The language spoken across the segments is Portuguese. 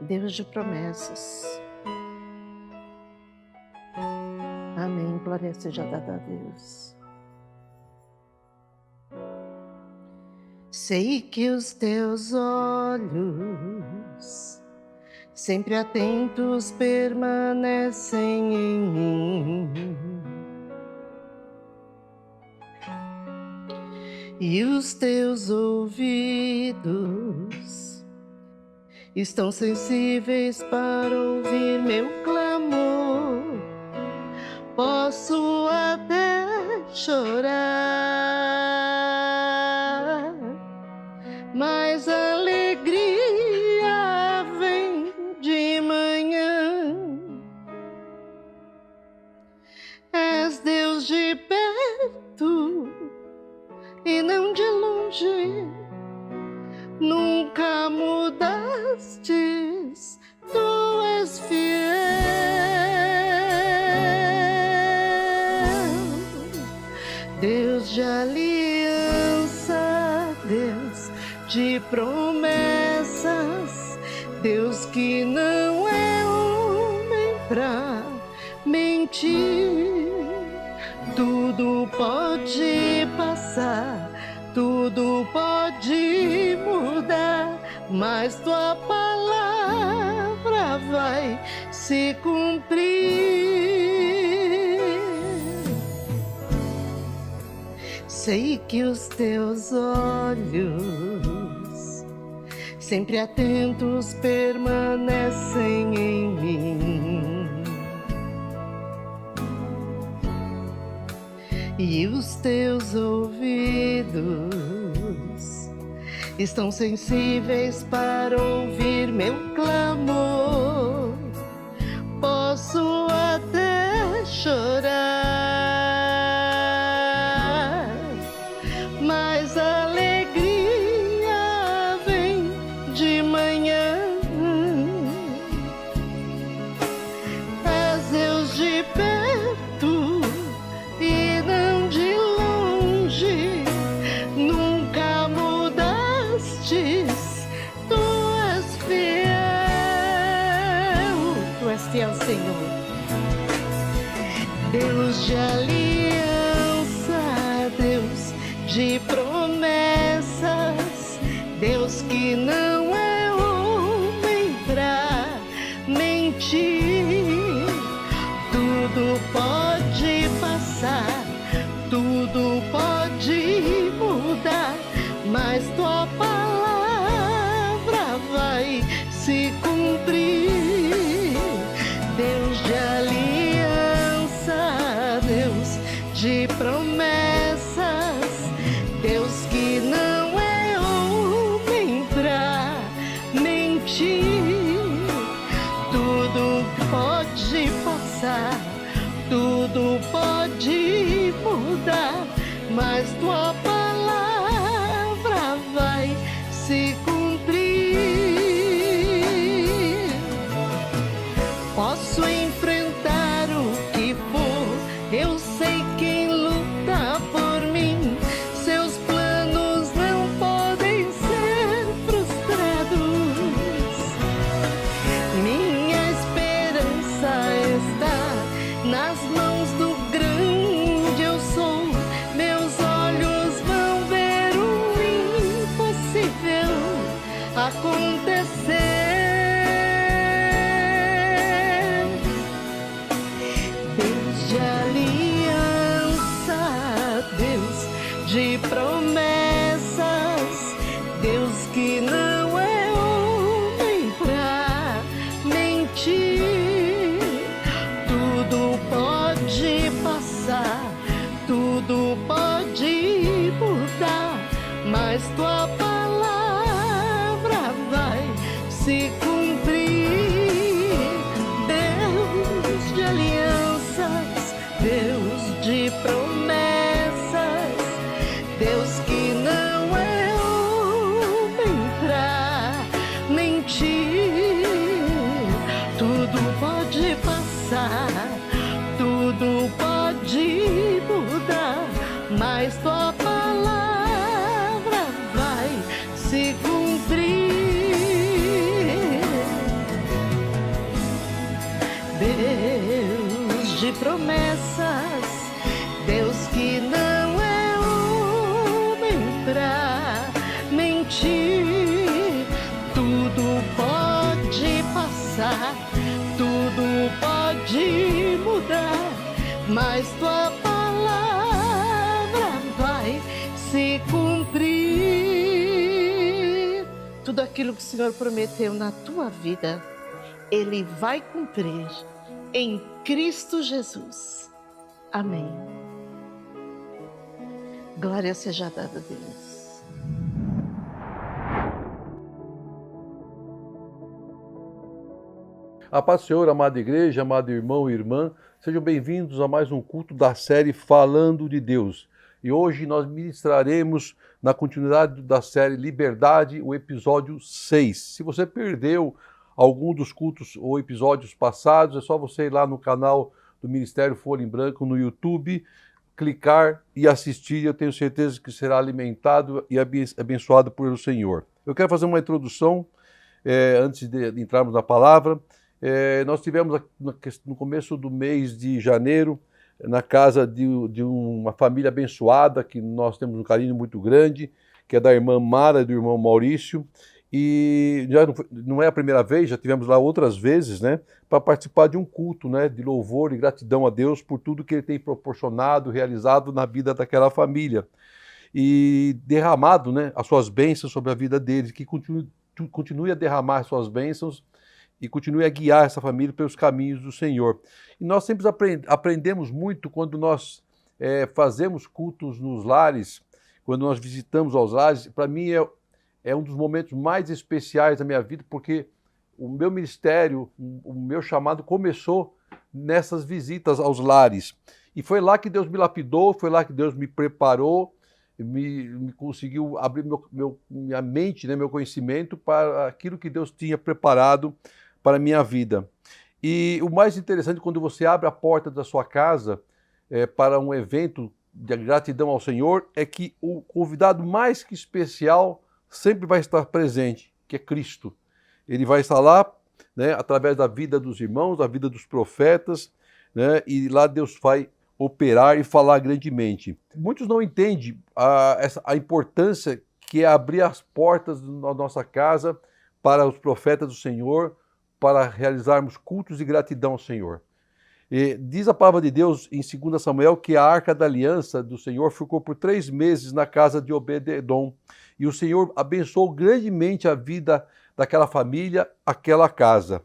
Deus de promessas. Amém. Glória seja dada a Deus. Sei que os teus olhos, sempre atentos, permanecem em mim, e os teus ouvidos estão sensíveis para ouvir meu clamor. Posso até chorar, mas a alegria vem de manhã. És Deus de perto e não de longe, nunca mudastes, tu és fiel. Deus de aliança, Deus de promessas, Deus que não é homem pra mentir. Tudo pode passar, tudo pode mudar, mas tua palavra vai se cumprir. Sei que os teus olhos, sempre atentos, permanecem em mim, e os teus ouvidos estão sensíveis para ouvir meu clamor. Posso até chorar, mas a alegria vem de manhã. És Deus de perto e não de longe, nunca mudastes, tu és fiel. Tu és fiel, Senhor. Deus de aliança, Deus de promessas, Deus que não é homem pra mentir. Tudo pode passar, tudo pode mudar, mas tua palavra vai se cumprir. Deus de aliança, Deus de promessas, Deus que não é homem pra mentir. Tudo pode passar, tudo pode mudar, mas tua palavra vai se cumprir. Posso enfrentar o que for, eu sei quem luta por mim. Seus planos não podem ser frustrados. Minha esperança está nas mãos do grande eu sou. Meus olhos promessas. Deus que não é homem pra mentir. Tudo pode passar, tudo pode mudar, mas tua palavra vai se cumprir. Tudo aquilo que o Senhor prometeu na tua vida, Ele vai cumprir em Cristo Jesus. Amém. Glória seja dada a Deus. A paz do Senhor, amada igreja, amado irmão e irmã, sejam bem-vindos a mais um culto da série Falando de Deus. E hoje nós ministraremos, na continuidade da série Liberdade, o episódio 6. Se você perdeu algum dos cultos ou episódios passados, é só você ir lá no canal do Ministério Folha em Branco no YouTube, clicar e assistir. Eu tenho certeza que será alimentado e abençoado por o Senhor. Eu quero fazer uma introdução antes de entrarmos na palavra. Nós tivemos no começo do mês de janeiro, na casa de uma família abençoada, que nós temos um carinho muito grande, que é da irmã Mara e do irmão Maurício. E já não é a primeira vez, já tivemos lá outras vezes, né, para participar de um culto, né, de louvor e gratidão a Deus por tudo que Ele tem proporcionado, realizado na vida daquela família. E derramado, né, as suas bênçãos sobre a vida deles, que continue a derramar as suas bênçãos e continue a guiar essa família pelos caminhos do Senhor. E nós sempre aprendemos muito quando nós fazemos cultos nos lares, quando nós visitamos aos lares. Para mim é um dos momentos mais especiais da minha vida, porque o meu ministério, o meu chamado começou nessas visitas aos lares. E foi lá que Deus me lapidou, foi lá que Deus me preparou, me conseguiu abrir minha mente, né, meu conhecimento para aquilo que Deus tinha preparado para a minha vida. E o mais interessante, quando você abre a porta da sua casa para um evento de gratidão ao Senhor, é que o convidado mais que especial sempre vai estar presente, que é Cristo. Ele vai estar lá, né, através da vida dos irmãos, da vida dos profetas, né, e lá Deus vai operar e falar grandemente. Muitos não entendem a importância que é abrir as portas da nossa casa para os profetas do Senhor, para realizarmos cultos de gratidão ao Senhor. E diz a palavra de Deus em 2 Samuel que a Arca da Aliança do Senhor ficou por 3 meses na casa de Obed-edom. E o Senhor abençoou grandemente a vida daquela família, aquela casa.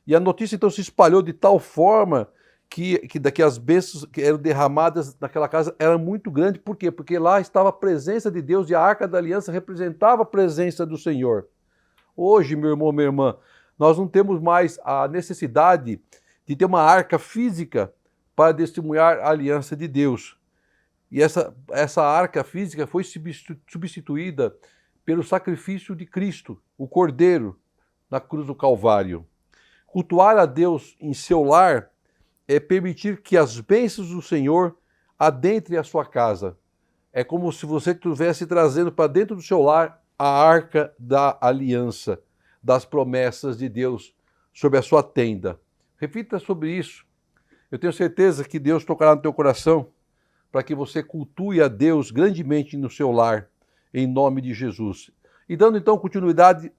E a notícia então se espalhou de tal forma que as bênçãos que eram derramadas naquela casa eram muito grandes. Por quê? Porque lá estava a presença de Deus e a Arca da Aliança representava a presença do Senhor. Hoje, meu irmão, minha irmã, nós não temos mais a necessidade de ter uma arca física para testemunhar a aliança de Deus. E essa arca física foi substituída pelo sacrifício de Cristo, o Cordeiro, na cruz do Calvário. Cultuar a Deus em seu lar é permitir que as bênçãos do Senhor adentrem a sua casa. É como se você estivesse trazendo para dentro do seu lar a arca da aliança, das promessas de Deus sobre a sua tenda. Reflita sobre isso. Eu tenho certeza que Deus tocará no teu coração para que você cultue a Deus grandemente no seu lar, em nome de Jesus. E dando então continuidade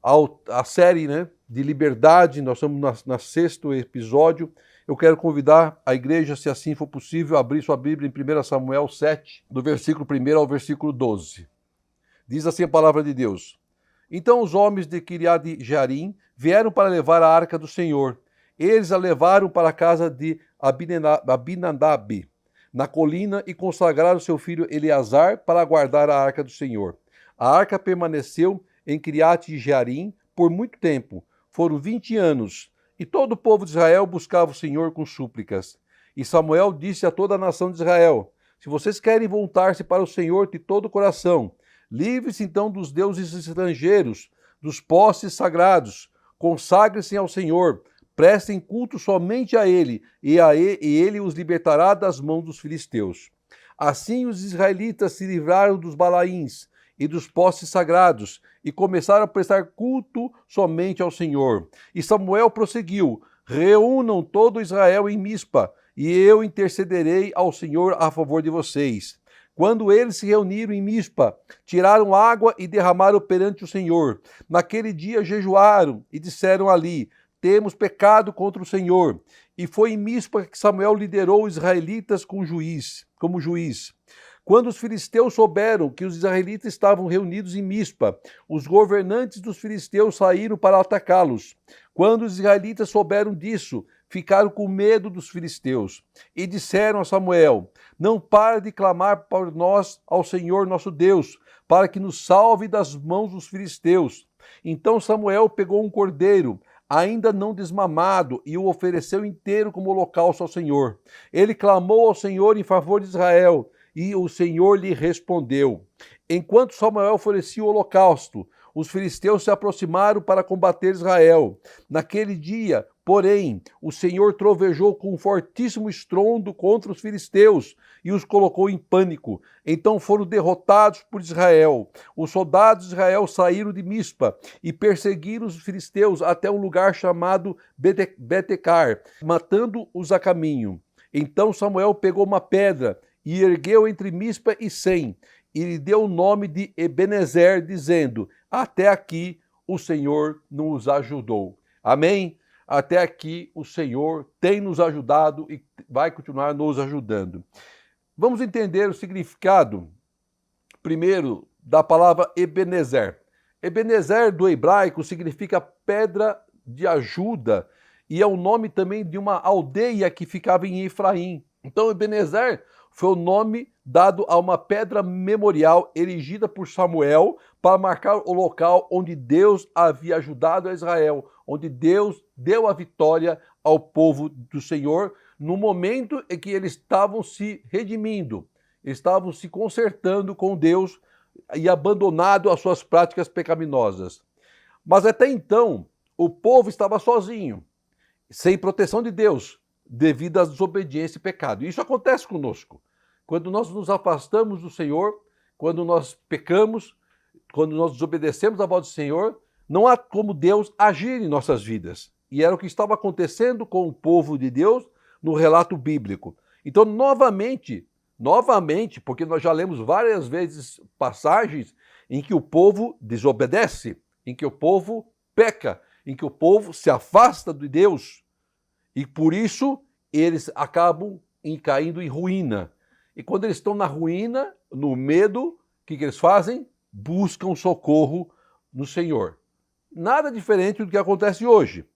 à série, né, de liberdade, nós estamos no 6º episódio. Eu quero convidar a igreja, se assim for possível, a abrir sua Bíblia em 1 Samuel 7, do versículo 1 ao versículo 12. Diz assim a palavra de Deus: Então os homens de Kiriat-Jearim vieram para levar a arca do Senhor. Eles a levaram para a casa de Abinadab, na colina, e consagraram seu filho Eleazar para guardar a arca do Senhor. A arca permaneceu em Kiriat-Jearim por muito tempo, foram 20 anos, e todo o povo de Israel buscava o Senhor com súplicas. E Samuel disse a toda a nação de Israel: Se vocês querem voltar-se para o Senhor de todo o coração, livre-se então dos deuses estrangeiros, dos postes sagrados, consagre-se ao Senhor, prestem culto somente a Ele, e Ele os libertará das mãos dos filisteus. Assim os israelitas se livraram dos balaíns e dos postes sagrados, e começaram a prestar culto somente ao Senhor. E Samuel prosseguiu: Reúnam todo Israel em Mispa, e eu intercederei ao Senhor a favor de vocês. Quando eles se reuniram em Mispa, tiraram água e derramaram perante o Senhor. Naquele dia jejuaram e disseram ali: temos pecado contra o Senhor. E foi em Mispa que Samuel liderou os israelitas como juiz. Quando os filisteus souberam que os israelitas estavam reunidos em Mispa, os governantes dos filisteus saíram para atacá-los. Quando os israelitas souberam disso, ficaram com medo dos filisteus e disseram a Samuel: não pare de clamar por nós ao Senhor nosso Deus, para que nos salve das mãos dos filisteus. Então Samuel pegou um cordeiro, ainda não desmamado, e o ofereceu inteiro como holocausto ao Senhor. Ele clamou ao Senhor em favor de Israel, e o Senhor lhe respondeu. Enquanto Samuel oferecia o holocausto, os filisteus se aproximaram para combater Israel. Naquele dia, porém, o Senhor trovejou com um fortíssimo estrondo contra os filisteus e os colocou em pânico. Então foram derrotados por Israel. Os soldados de Israel saíram de Mispa e perseguiram os filisteus até um lugar chamado Betecar, matando-os a caminho. Então Samuel pegou uma pedra e ergueu entre Mispa e Sem, e lhe deu o nome de Ebenezer, dizendo: até aqui o Senhor nos ajudou. Amém? Até aqui o Senhor tem nos ajudado e vai continuar nos ajudando. Vamos entender o significado, primeiro, da palavra Ebenezer. Ebenezer do hebraico significa pedra de ajuda e é o nome também de uma aldeia que ficava em Efraim. Então Ebenezer foi o nome dado a uma pedra memorial erigida por Samuel para marcar o local onde Deus havia ajudado a Israel, onde Deus deu a vitória ao povo do Senhor no momento em que eles estavam se redimindo, estavam se consertando com Deus e abandonado as suas práticas pecaminosas. Mas até então, o povo estava sozinho, sem proteção de Deus, devido à desobediência e pecado. Isso acontece conosco. Quando nós nos afastamos do Senhor, quando nós pecamos, quando nós desobedecemos a voz do Senhor, não há como Deus agir em nossas vidas. E era o que estava acontecendo com o povo de Deus no relato bíblico. Então, novamente, porque nós já lemos várias vezes passagens em que o povo desobedece, em que o povo peca, em que o povo se afasta de Deus. E por isso eles acabam caindo em ruína. E quando eles estão na ruína, no medo, o que eles fazem? Buscam socorro no Senhor. Nada diferente do que acontece hoje.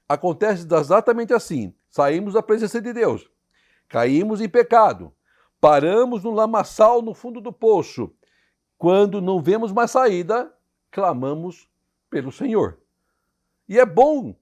Acontece exatamente assim. Saímos da presença de Deus, caímos em pecado, paramos no lamaçal no fundo do poço. Quando não vemos mais saída, clamamos pelo Senhor. E é bom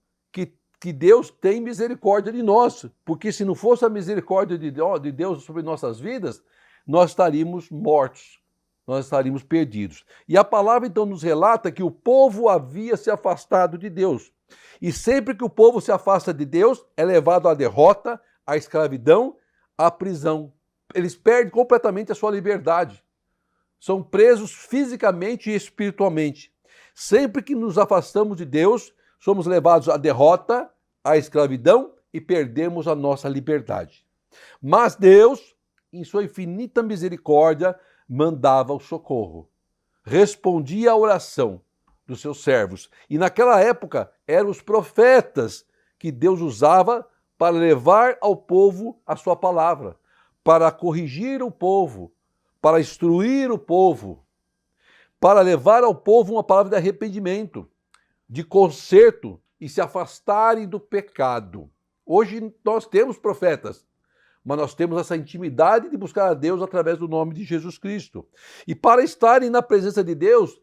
que Deus tem misericórdia de nós, porque se não fosse a misericórdia de Deus sobre nossas vidas, nós estaríamos mortos, nós estaríamos perdidos. E a palavra então nos relata que o povo havia se afastado de Deus. E sempre que o povo se afasta de Deus, é levado à derrota, à escravidão, à prisão. Eles perdem completamente a sua liberdade. São presos fisicamente e espiritualmente. Sempre que nos afastamos de Deus, somos levados à derrota, à escravidão e perdemos a nossa liberdade. Mas Deus, em sua infinita misericórdia, mandava o socorro. Respondia à oração dos seus servos. E naquela época eram os profetas que Deus usava para levar ao povo a sua palavra, para corrigir o povo, para instruir o povo, para levar ao povo uma palavra de arrependimento, de conserto e se afastarem do pecado. Hoje nós temos profetas, mas nós temos essa intimidade de buscar a Deus através do nome de Jesus Cristo. E para estarem na presença de Deus,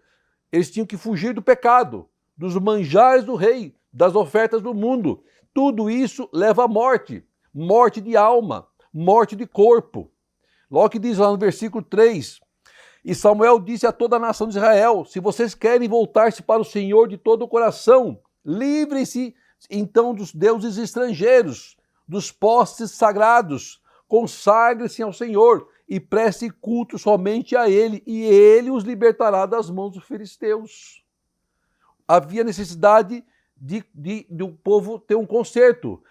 eles tinham que fugir do pecado, dos manjares do rei, das ofertas do mundo. Tudo isso leva à morte, morte de alma, morte de corpo. Logo que diz lá no versículo 3, e Samuel disse a toda a nação de Israel: se vocês querem voltar-se para o Senhor de todo o coração, livrem-se então dos deuses estrangeiros, dos postes sagrados, consagre-se ao Senhor e preste culto somente a Ele, e Ele os libertará das mãos dos filisteus. Havia necessidade do povo ter um conserto.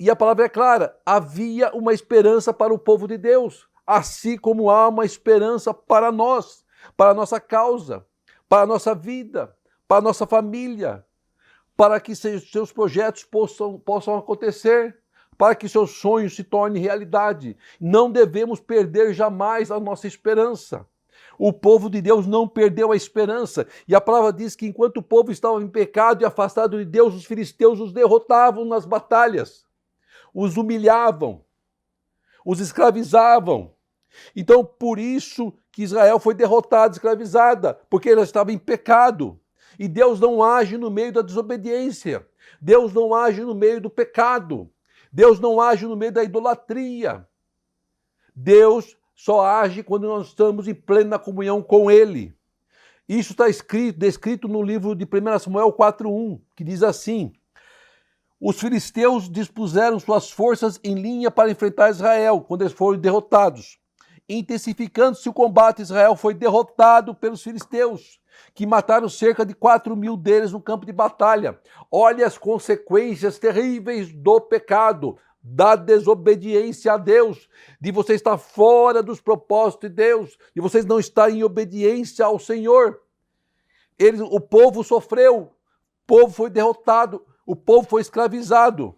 E a palavra é clara, havia uma esperança para o povo de Deus, assim como há uma esperança para nós, para a nossa causa, para a nossa vida, para a nossa família, para que seus projetos possam acontecer, para que seus sonhos se tornem realidade. Não devemos perder jamais a nossa esperança. O povo de Deus não perdeu a esperança. E a palavra diz que enquanto o povo estava em pecado e afastado de Deus, os filisteus os derrotavam nas batalhas, os humilhavam, os escravizavam. Então, por isso que Israel foi derrotada, escravizada, porque ela estava em pecado. E Deus não age no meio da desobediência. Deus não age no meio do pecado. Deus não age no meio da idolatria. Deus só age quando nós estamos em plena comunhão com Ele. Isso está descrito no livro de 1 Samuel 4:1, que diz assim: os filisteus dispuseram suas forças em linha para enfrentar Israel, quando eles foram derrotados. Intensificando-se o combate, Israel foi derrotado pelos filisteus, que mataram cerca de 4.000 deles no campo de batalha. Olha as consequências terríveis do pecado, da desobediência a Deus, de você estar fora dos propósitos de Deus, de vocês não estarem em obediência ao Senhor. O povo sofreu, o povo foi derrotado, o povo foi escravizado.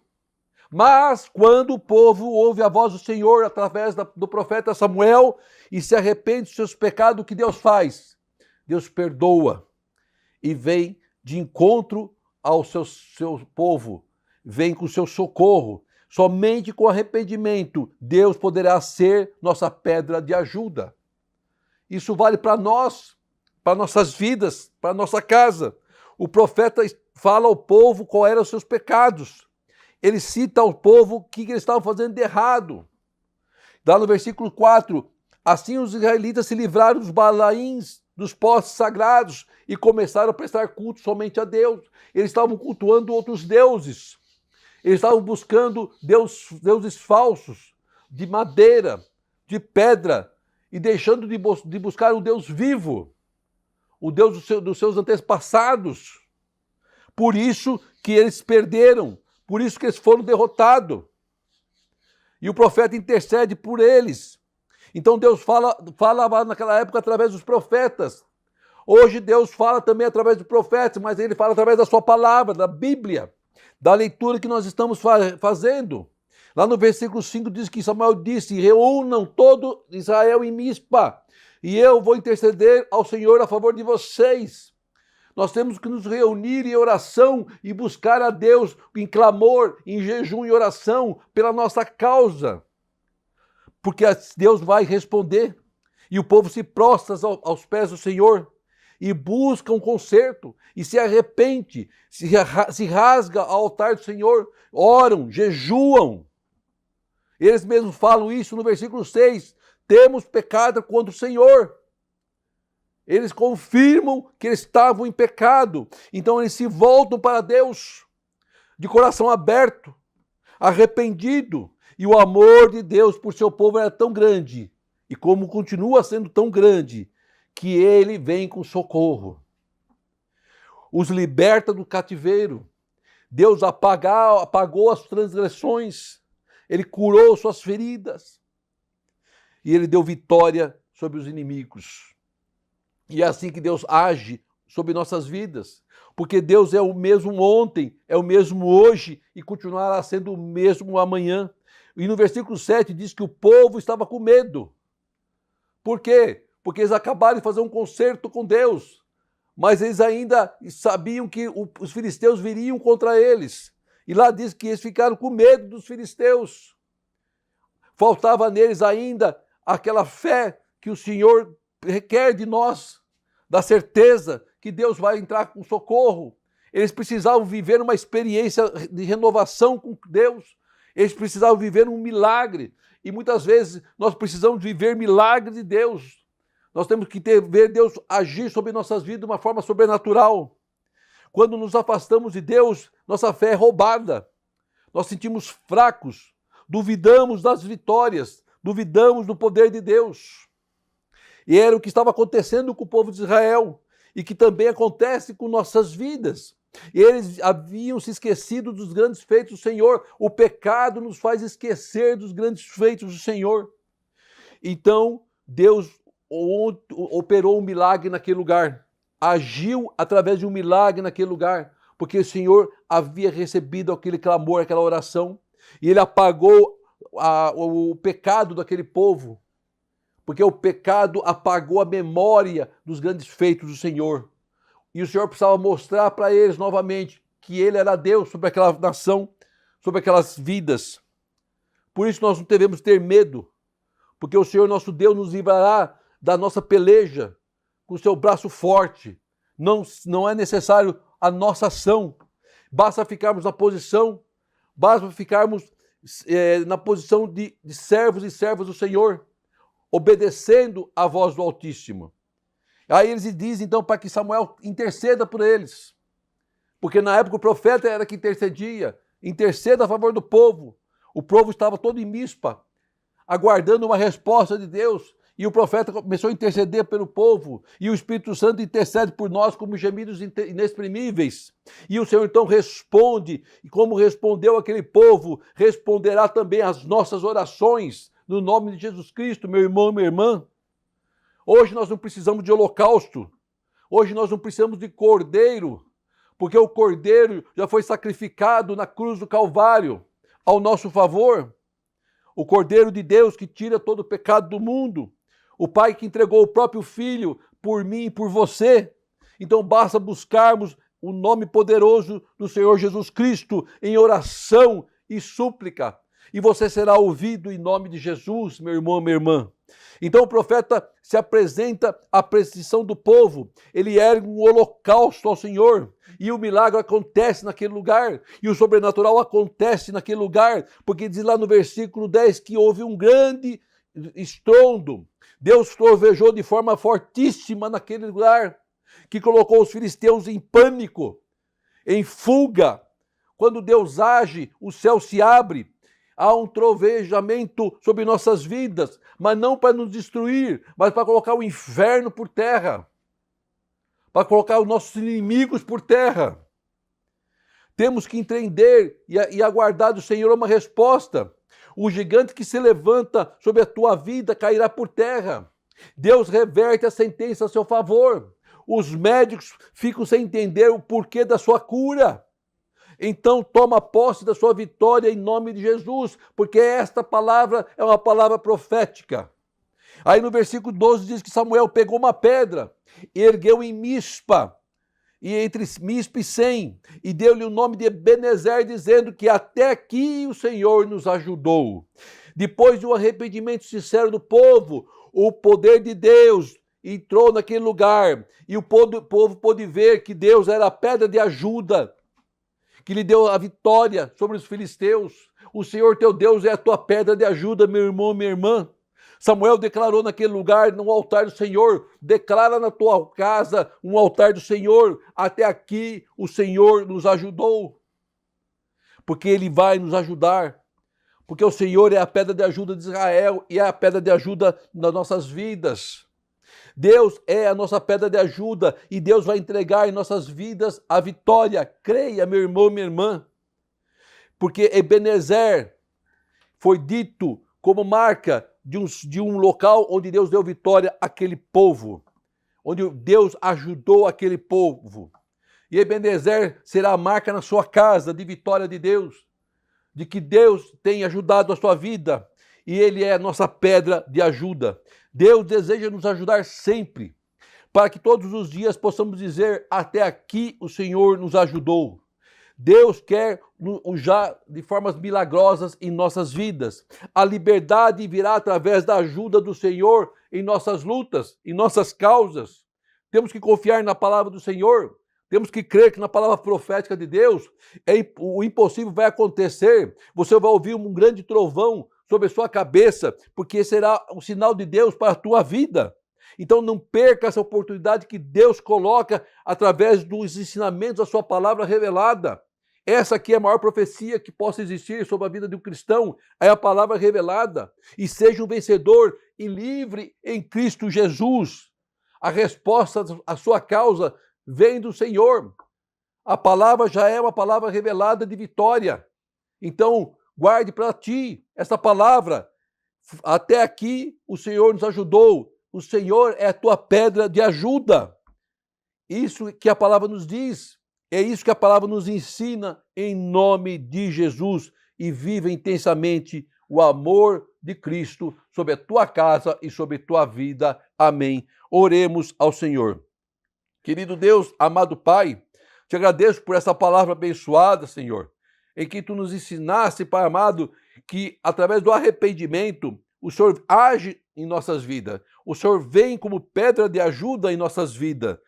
Mas quando o povo ouve a voz do Senhor através do profeta Samuel e se arrepende dos seus pecados, o que Deus faz? Deus perdoa e vem de encontro ao seu povo, vem com o seu socorro. Somente com arrependimento Deus poderá ser nossa pedra de ajuda. Isso vale para nós, para nossas vidas, para nossa casa. O profeta fala ao povo quais eram os seus pecados. Ele cita ao povo o que eles estavam fazendo de errado. Dá no versículo 4, assim os israelitas se livraram dos balaíns, dos postes sagrados e começaram a prestar culto somente a Deus. Eles estavam cultuando outros deuses. Eles estavam buscando deuses falsos, de madeira, de pedra, e deixando de buscar o Deus vivo, o Deus dos seus antepassados. Por isso que eles perderam, por isso que eles foram derrotados. E o profeta intercede por eles. Então Deus falava naquela época através dos profetas. Hoje Deus fala também através dos profetas, mas Ele fala através da sua palavra, da Bíblia, da leitura que nós estamos fazendo. Lá no versículo 5 diz que Samuel disse: reúnam todo Israel em Mispa, e eu vou interceder ao Senhor a favor de vocês. Nós temos que nos reunir em oração e buscar a Deus em clamor, em jejum e oração pela nossa causa. Porque Deus vai responder. E o povo se prostra aos pés do Senhor e busca um conserto e se arrepende, se rasga ao altar do Senhor, oram, jejuam. Eles mesmos falam isso no versículo 6. Temos pecado contra o Senhor. Eles confirmam que eles estavam em pecado. Então eles se voltam para Deus de coração aberto, arrependido. E o amor de Deus por seu povo era tão grande, e como continua sendo tão grande, que Ele vem com socorro. Os liberta do cativeiro. Deus apagou as transgressões. Ele curou suas feridas. E Ele deu vitória sobre os inimigos. E é assim que Deus age sobre nossas vidas. Porque Deus é o mesmo ontem, é o mesmo hoje e continuará sendo o mesmo amanhã. E no versículo 7 diz que o povo estava com medo. Por quê? Porque eles acabaram de fazer um concerto com Deus. Mas eles ainda sabiam que os filisteus viriam contra eles. E lá diz que eles ficaram com medo dos filisteus. Faltava neles ainda aquela fé que o Senhor requer de nós, da certeza que Deus vai entrar com socorro. Eles precisavam viver uma experiência de renovação com Deus. Eles precisavam viver um milagre. E muitas vezes nós precisamos viver milagre de Deus. Nós temos que ver Deus agir sobre nossas vidas de uma forma sobrenatural. Quando nos afastamos de Deus, nossa fé é roubada. Nós sentimos fracos, duvidamos das vitórias, duvidamos do poder de Deus. E era o que estava acontecendo com o povo de Israel e que também acontece com nossas vidas. Eles haviam se esquecido dos grandes feitos do Senhor. O pecado nos faz esquecer dos grandes feitos do Senhor. Então, Deus operou um milagre naquele lugar. Agiu através de um milagre naquele lugar. Porque o Senhor havia recebido aquele clamor, aquela oração. E Ele apagou o pecado daquele povo. Porque o pecado apagou a memória dos grandes feitos do Senhor. E o Senhor precisava mostrar para eles novamente que Ele era Deus sobre aquela nação, sobre aquelas vidas. Por isso nós não devemos ter medo, porque o Senhor nosso Deus nos livrará da nossa peleja com o seu braço forte. Não é necessário a nossa ação, basta ficarmos na posição de servos e servas do Senhor, obedecendo à voz do Altíssimo. Aí eles dizem então para que Samuel interceda por eles, porque na época o profeta era que interceda a favor do povo. O povo estava todo em Mispa, aguardando uma resposta de Deus, e o profeta começou a interceder pelo povo, e o Espírito Santo intercede por nós como gemidos inexprimíveis. E o Senhor então responde, e como respondeu aquele povo, responderá também às nossas orações, no nome de Jesus Cristo, meu irmão e minha irmã. Hoje nós não precisamos de holocausto, hoje nós não precisamos de cordeiro, porque o cordeiro já foi sacrificado na cruz do Calvário, ao nosso favor. O cordeiro de Deus que tira todo o pecado do mundo, o Pai que entregou o próprio Filho por mim e por você. Então basta buscarmos o nome poderoso do Senhor Jesus Cristo em oração e súplica, e você será ouvido em nome de Jesus, meu irmão e minha irmã. Então o profeta se apresenta à precisão do povo, ele ergue um holocausto ao Senhor, e o milagre acontece naquele lugar, e o sobrenatural acontece naquele lugar, porque diz lá no versículo 10 que houve um grande estrondo. Deus trovejou de forma fortíssima naquele lugar, que colocou os filisteus em pânico, em fuga. Quando Deus age, o céu se abre, há um trovejamento sobre nossas vidas, mas não para nos destruir, mas para colocar o inferno por terra, para colocar os nossos inimigos por terra. Temos que entender e aguardar do Senhor uma resposta. O gigante que se levanta sobre a tua vida cairá por terra. Deus reverte a sentença a seu favor. Os médicos ficam sem entender o porquê da sua cura. Então toma posse da sua vitória em nome de Jesus, porque esta palavra é uma palavra profética. Aí no versículo 12 diz que Samuel pegou uma pedra, ergueu em Mispa, e entre Mispa e Sem, e deu-lhe o nome de Ebenezer, dizendo que até aqui o Senhor nos ajudou. Depois de um arrependimento sincero do povo, o poder de Deus entrou naquele lugar, e o povo pôde ver que Deus era a pedra de ajuda, que lhe deu a vitória sobre os filisteus. O Senhor teu Deus é a tua pedra de ajuda, meu irmão, minha irmã. Samuel declarou naquele lugar, no altar do Senhor, declara na tua casa um altar do Senhor, até aqui o Senhor nos ajudou, porque Ele vai nos ajudar, porque o Senhor é a pedra de ajuda de Israel e é a pedra de ajuda nas nossas vidas. Deus é a nossa pedra de ajuda e Deus vai entregar em nossas vidas a vitória. Creia, meu irmão e minha irmã, porque Ebenezer foi dito como marca de um local onde Deus deu vitória àquele povo, onde Deus ajudou aquele povo. E Ebenezer será a marca na sua casa de vitória de Deus, de que Deus tem ajudado a sua vida, e Ele é a nossa pedra de ajuda. Deus deseja nos ajudar sempre, para que todos os dias possamos dizer, até aqui o Senhor nos ajudou. Deus quer já de formas milagrosas em nossas vidas. A liberdade virá através da ajuda do Senhor em nossas lutas, em nossas causas. Temos que confiar na palavra do Senhor. Temos que crer que na palavra profética de Deus, o impossível vai acontecer. Você vai ouvir um grande trovão sobre a sua cabeça, porque será um sinal de Deus para a tua vida. Então não perca essa oportunidade que Deus coloca através dos ensinamentos da sua palavra revelada. Essa aqui é a maior profecia que possa existir sobre a vida de um cristão, é a palavra revelada. E seja um vencedor e livre em Cristo Jesus. A resposta à sua causa vem do Senhor. A palavra já é uma palavra revelada de vitória. Então, guarde para ti essa palavra. Até aqui o Senhor nos ajudou. O Senhor é a tua pedra de ajuda. Isso que a palavra nos diz. É isso que a palavra nos ensina em nome de Jesus. E viva intensamente o amor de Cristo sobre a tua casa e sobre a tua vida. Amém. Oremos ao Senhor. Querido Deus, amado Pai, te agradeço por essa palavra abençoada, Senhor, em que tu nos ensinaste, Pai amado, que através do arrependimento o Senhor age em nossas vidas. O Senhor vem como pedra de ajuda em nossas vidas,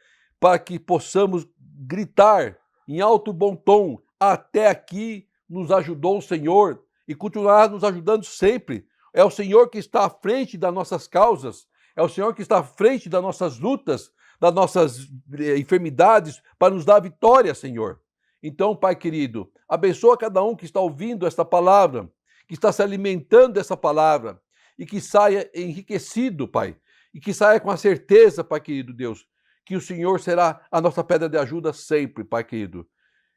para que possamos gritar em alto bom tom: até aqui nos ajudou o Senhor e continuará nos ajudando sempre. É o Senhor que está à frente das nossas causas, é o Senhor que está à frente das nossas lutas, das nossas enfermidades, para nos dar vitória, Senhor. Então, Pai querido, abençoa cada um que está ouvindo esta palavra, que está se alimentando dessa palavra, e que saia enriquecido, Pai, e que saia com a certeza, Pai querido Deus, que o Senhor será a nossa pedra de ajuda sempre, Pai querido.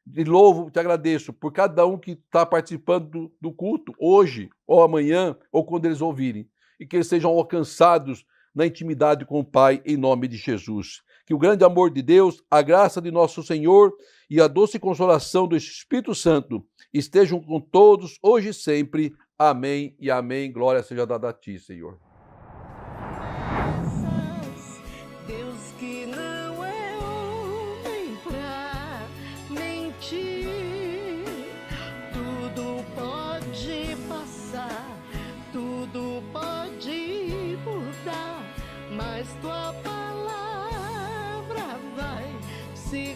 De louvo, te agradeço por cada um que está participando do culto, hoje, ou amanhã, ou quando eles ouvirem, e que eles sejam alcançados na intimidade com o Pai, em nome de Jesus. Que o grande amor de Deus, a graça de nosso Senhor e a doce consolação do Espírito Santo estejam com todos, hoje e sempre. Amém e amém. Glória seja dada a ti, Senhor. Deus que não é homem pra mentir, tudo pode passar, tudo pode mudar, mas tua palavra vai se